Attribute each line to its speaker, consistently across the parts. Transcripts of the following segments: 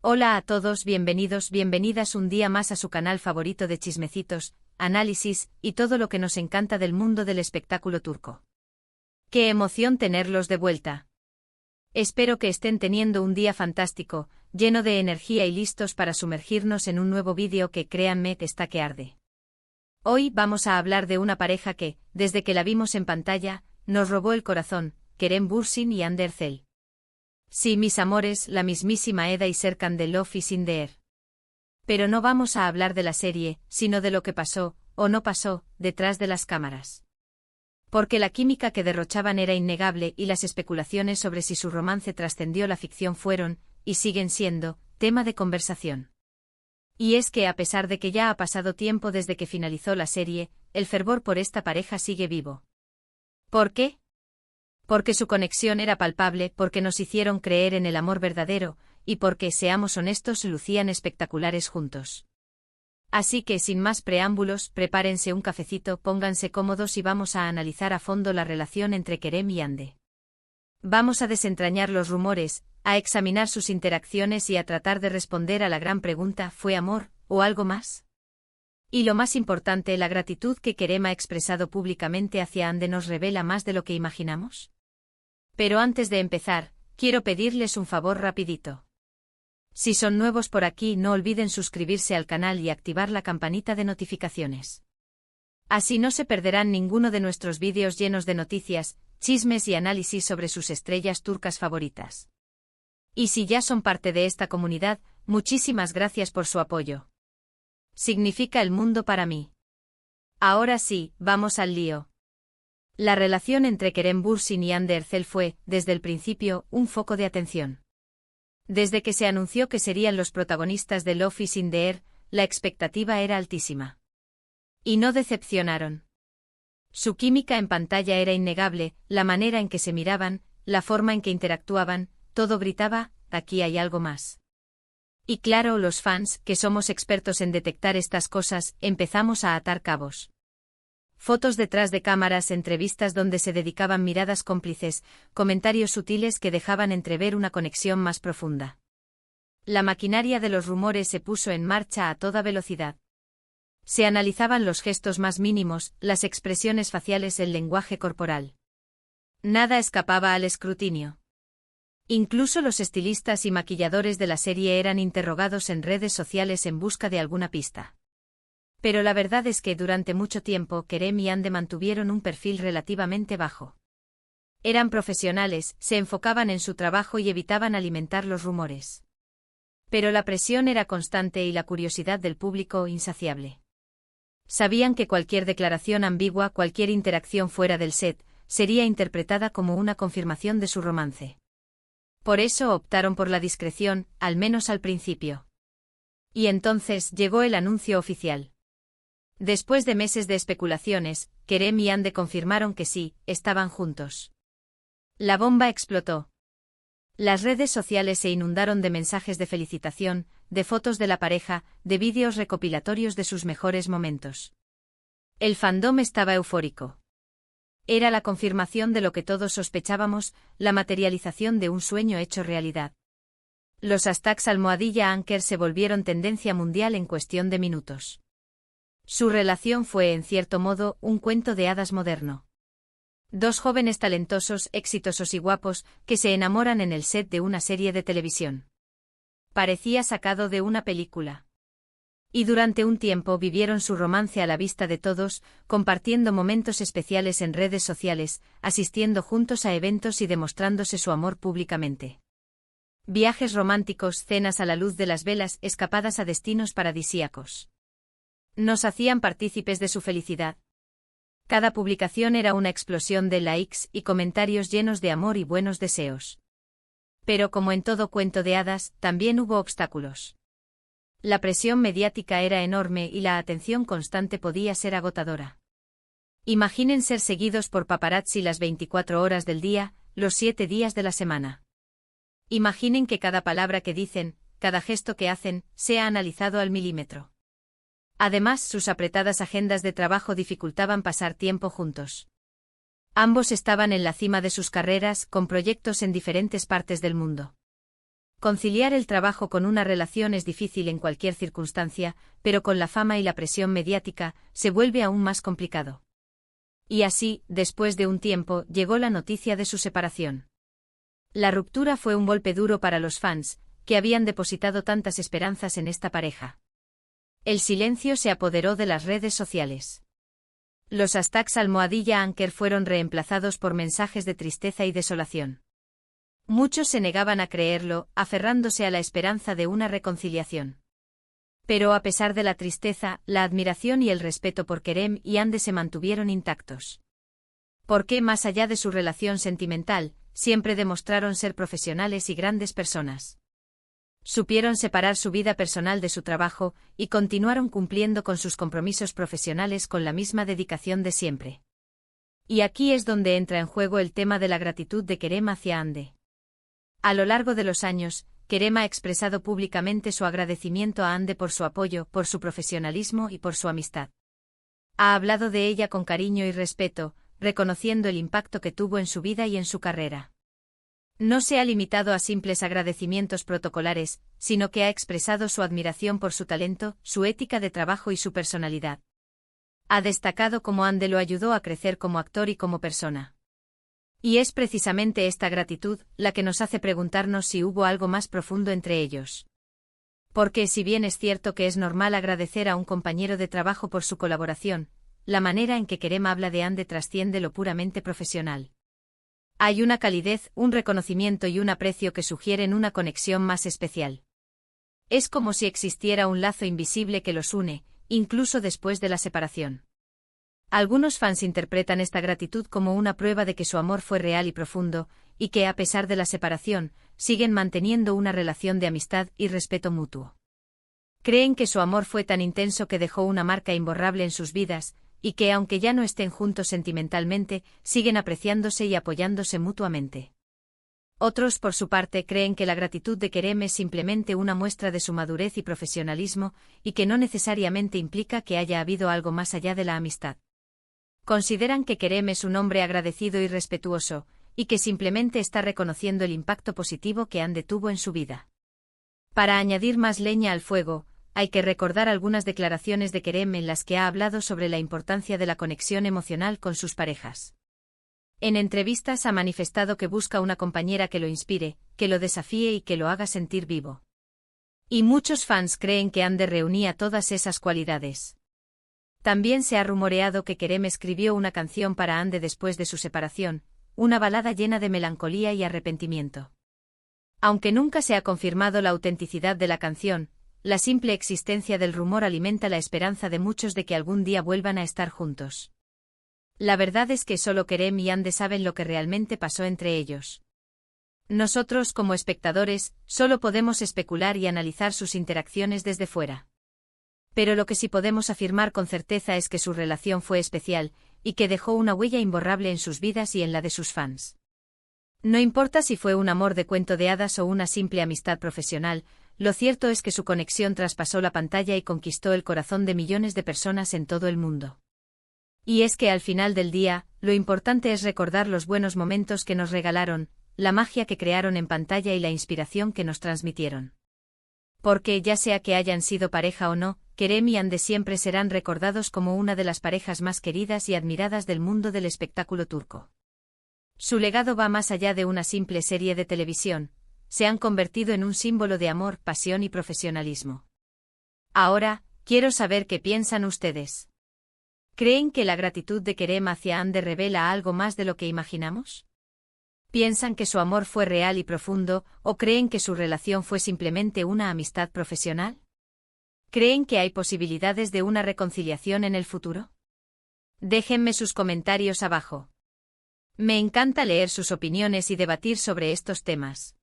Speaker 1: Hola a todos, bienvenidas un día más a su canal favorito de chismecitos, análisis y todo lo que nos encanta del mundo del espectáculo turco. ¡Qué emoción tenerlos de vuelta! Espero que estén teniendo un día fantástico, lleno de energía y listos para sumergirnos en un nuevo vídeo que, créanme, está que arde. Hoy vamos a hablar de una pareja que, desde que la vimos en pantalla, nos robó el corazón, Kerem Bürsin y Hande Erçel. Sí, mis amores, la mismísima Eda y Serkan de Love is in the air. Pero no vamos a hablar de la serie, sino de lo que pasó, o no pasó, detrás de las cámaras. Porque la química que derrochaban era innegable y las especulaciones sobre si su romance trascendió la ficción fueron, y siguen siendo, tema de conversación. Y es que a pesar de que ya ha pasado tiempo desde que finalizó la serie, el fervor por esta pareja sigue vivo. ¿Por qué? Porque su conexión era palpable, porque nos hicieron creer en el amor verdadero, y porque, seamos honestos, lucían espectaculares juntos. Así que, sin más preámbulos, prepárense un cafecito, pónganse cómodos y vamos a analizar a fondo la relación entre Kerem y Hande. Vamos a desentrañar los rumores, a examinar sus interacciones y a tratar de responder a la gran pregunta: ¿fue amor, o algo más? Y lo más importante, la gratitud que Kerem ha expresado públicamente hacia Hande nos revela más de lo que imaginamos. Pero antes de empezar, quiero pedirles un favor rapidito. Si son nuevos por aquí, no olviden suscribirse al canal y activar la campanita de notificaciones. Así no se perderán ninguno de nuestros vídeos llenos de noticias, chismes y análisis sobre sus estrellas turcas favoritas. Y si ya son parte de esta comunidad, muchísimas gracias por su apoyo. Significa el mundo para mí. Ahora sí, vamos al lío. La relación entre Kerem Bürsin y Hande Erçel fue, desde el principio, un foco de atención. Desde que se anunció que serían los protagonistas de Love is in the air, la expectativa era altísima. Y no decepcionaron. Su química en pantalla era innegable, la manera en que se miraban, la forma en que interactuaban, todo gritaba: aquí hay algo más. Y claro, los fans, que somos expertos en detectar estas cosas, empezamos a atar cabos. Fotos detrás de cámaras, entrevistas donde se dedicaban miradas cómplices, comentarios sutiles que dejaban entrever una conexión más profunda. La maquinaria de los rumores se puso en marcha a toda velocidad. Se analizaban los gestos más mínimos, las expresiones faciales, el lenguaje corporal. Nada escapaba al escrutinio. Incluso los estilistas y maquilladores de la serie eran interrogados en redes sociales en busca de alguna pista. Pero la verdad es que durante mucho tiempo Kerem y Hande mantuvieron un perfil relativamente bajo. Eran profesionales, se enfocaban en su trabajo y evitaban alimentar los rumores. Pero la presión era constante y la curiosidad del público insaciable. Sabían que cualquier declaración ambigua, cualquier interacción fuera del set, sería interpretada como una confirmación de su romance. Por eso optaron por la discreción, al menos al principio. Y entonces llegó el anuncio oficial. Después de meses de especulaciones, Kerem y Hande confirmaron que sí, estaban juntos. La bomba explotó. Las redes sociales se inundaron de mensajes de felicitación, de fotos de la pareja, de vídeos recopilatorios de sus mejores momentos. El fandom estaba eufórico. Era la confirmación de lo que todos sospechábamos, la materialización de un sueño hecho realidad. Los hashtags #Anker se volvieron tendencia mundial en cuestión de minutos. Su relación fue, en cierto modo, un cuento de hadas moderno. Dos jóvenes talentosos, exitosos y guapos, que se enamoran en el set de una serie de televisión. Parecía sacado de una película. Y durante un tiempo vivieron su romance a la vista de todos, compartiendo momentos especiales en redes sociales, asistiendo juntos a eventos y demostrándose su amor públicamente. Viajes románticos, cenas a la luz de las velas, escapadas a destinos paradisíacos. Nos hacían partícipes de su felicidad. Cada publicación era una explosión de likes y comentarios llenos de amor y buenos deseos. Pero como en todo cuento de hadas, también hubo obstáculos. La presión mediática era enorme y la atención constante podía ser agotadora. Imaginen ser seguidos por paparazzi las 24 horas del día, los 7 días de la semana. Imaginen que cada palabra que dicen, cada gesto que hacen, sea analizado al milímetro. Además, sus apretadas agendas de trabajo dificultaban pasar tiempo juntos. Ambos estaban en la cima de sus carreras, con proyectos en diferentes partes del mundo. Conciliar el trabajo con una relación es difícil en cualquier circunstancia, pero con la fama y la presión mediática, se vuelve aún más complicado. Y así, después de un tiempo, llegó la noticia de su separación. La ruptura fue un golpe duro para los fans, que habían depositado tantas esperanzas en esta pareja. El silencio se apoderó de las redes sociales. Los hashtags #Anker fueron reemplazados por mensajes de tristeza y desolación. Muchos se negaban a creerlo, aferrándose a la esperanza de una reconciliación. Pero a pesar de la tristeza, la admiración y el respeto por Kerem y Hande se mantuvieron intactos. Porque, más allá de su relación sentimental, siempre demostraron ser profesionales y grandes personas. Supieron separar su vida personal de su trabajo, y continuaron cumpliendo con sus compromisos profesionales con la misma dedicación de siempre. Y aquí es donde entra en juego el tema de la gratitud de Kerem hacia Hande. A lo largo de los años, Kerem ha expresado públicamente su agradecimiento a Hande por su apoyo, por su profesionalismo y por su amistad. Ha hablado de ella con cariño y respeto, reconociendo el impacto que tuvo en su vida y en su carrera. No se ha limitado a simples agradecimientos protocolares, sino que ha expresado su admiración por su talento, su ética de trabajo y su personalidad. Ha destacado cómo Hande lo ayudó a crecer como actor y como persona. Y es precisamente esta gratitud la que nos hace preguntarnos si hubo algo más profundo entre ellos. Porque si bien es cierto que es normal agradecer a un compañero de trabajo por su colaboración, la manera en que Kerem habla de Hande trasciende lo puramente profesional. Hay una calidez, un reconocimiento y un aprecio que sugieren una conexión más especial. Es como si existiera un lazo invisible que los une, incluso después de la separación. Algunos fans interpretan esta gratitud como una prueba de que su amor fue real y profundo, y que a pesar de la separación, siguen manteniendo una relación de amistad y respeto mutuo. Creen que su amor fue tan intenso que dejó una marca imborrable en sus vidas, y que aunque ya no estén juntos sentimentalmente, siguen apreciándose y apoyándose mutuamente. Otros, por su parte, creen que la gratitud de Kerem es simplemente una muestra de su madurez y profesionalismo, y que no necesariamente implica que haya habido algo más allá de la amistad. Consideran que Kerem es un hombre agradecido y respetuoso, y que simplemente está reconociendo el impacto positivo que Hande tuvo en su vida. Para añadir más leña al fuego, hay que recordar algunas declaraciones de Kerem en las que ha hablado sobre la importancia de la conexión emocional con sus parejas. En entrevistas ha manifestado que busca una compañera que lo inspire, que lo desafíe y que lo haga sentir vivo. Y muchos fans creen que Hande reunía todas esas cualidades. También se ha rumoreado que Kerem escribió una canción para Hande después de su separación, una balada llena de melancolía y arrepentimiento. Aunque nunca se ha confirmado la autenticidad de la canción, la simple existencia del rumor alimenta la esperanza de muchos de que algún día vuelvan a estar juntos. La verdad es que solo Kerem y Hande saben lo que realmente pasó entre ellos. Nosotros, como espectadores, solo podemos especular y analizar sus interacciones desde fuera. Pero lo que sí podemos afirmar con certeza es que su relación fue especial, y que dejó una huella imborrable en sus vidas y en la de sus fans. No importa si fue un amor de cuento de hadas o una simple amistad profesional, lo cierto es que su conexión traspasó la pantalla y conquistó el corazón de millones de personas en todo el mundo. Y es que al final del día, lo importante es recordar los buenos momentos que nos regalaron, la magia que crearon en pantalla y la inspiración que nos transmitieron. Porque, ya sea que hayan sido pareja o no, Kerem y Hande siempre serán recordados como una de las parejas más queridas y admiradas del mundo del espectáculo turco. Su legado va más allá de una simple serie de televisión, se han convertido en un símbolo de amor, pasión y profesionalismo. Ahora, quiero saber qué piensan ustedes. ¿Creen que la gratitud de Kerem hacia Hande revela algo más de lo que imaginamos? ¿Piensan que su amor fue real y profundo, o creen que su relación fue simplemente una amistad profesional? ¿Creen que hay posibilidades de una reconciliación en el futuro? Déjenme sus comentarios abajo. Me encanta leer sus opiniones y debatir sobre estos temas.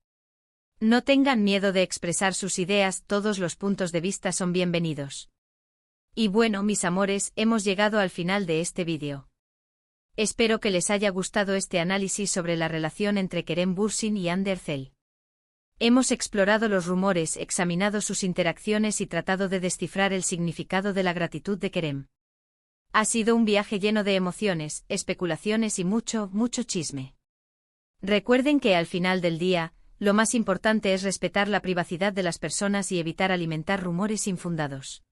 Speaker 1: No tengan miedo de expresar sus ideas, todos los puntos de vista son bienvenidos. Y bueno, mis amores, hemos llegado al final de este vídeo. Espero que les haya gustado este análisis sobre la relación entre Kerem Bürsin y Hande Erçel. Hemos explorado los rumores, examinado sus interacciones y tratado de descifrar el significado de la gratitud de Kerem. Ha sido un viaje lleno de emociones, especulaciones y mucho, mucho chisme. Recuerden que al final del día, lo más importante es respetar la privacidad de las personas y evitar alimentar rumores infundados.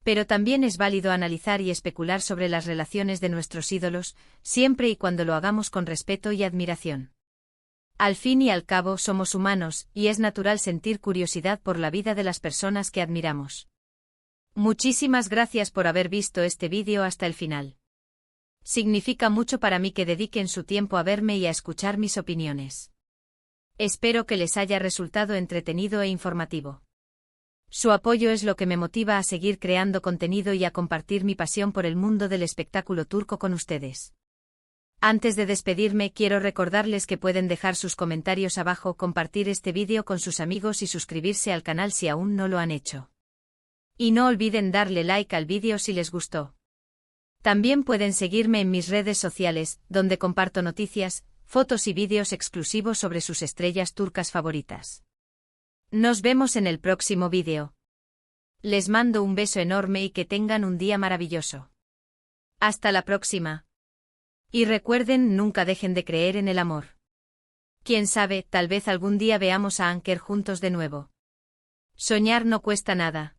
Speaker 1: Pero también es válido analizar y especular sobre las relaciones de nuestros ídolos, siempre y cuando lo hagamos con respeto y admiración. Al fin y al cabo somos humanos, y es natural sentir curiosidad por la vida de las personas que admiramos. Muchísimas gracias por haber visto este vídeo hasta el final. Significa mucho para mí que dediquen su tiempo a verme y a escuchar mis opiniones. Espero que les haya resultado entretenido e informativo. Su apoyo es lo que me motiva a seguir creando contenido y a compartir mi pasión por el mundo del espectáculo turco con ustedes. Antes de despedirme, quiero recordarles que pueden dejar sus comentarios abajo, compartir este vídeo con sus amigos y suscribirse al canal si aún no lo han hecho. Y no olviden darle like al vídeo si les gustó. También pueden seguirme en mis redes sociales, donde comparto noticias, fotos y vídeos exclusivos sobre sus estrellas turcas favoritas. Nos vemos en el próximo vídeo. Les mando un beso enorme y que tengan un día maravilloso. Hasta la próxima. Y recuerden, nunca dejen de creer en el amor. Quién sabe, tal vez algún día veamos a Anker juntos de nuevo. Soñar no cuesta nada.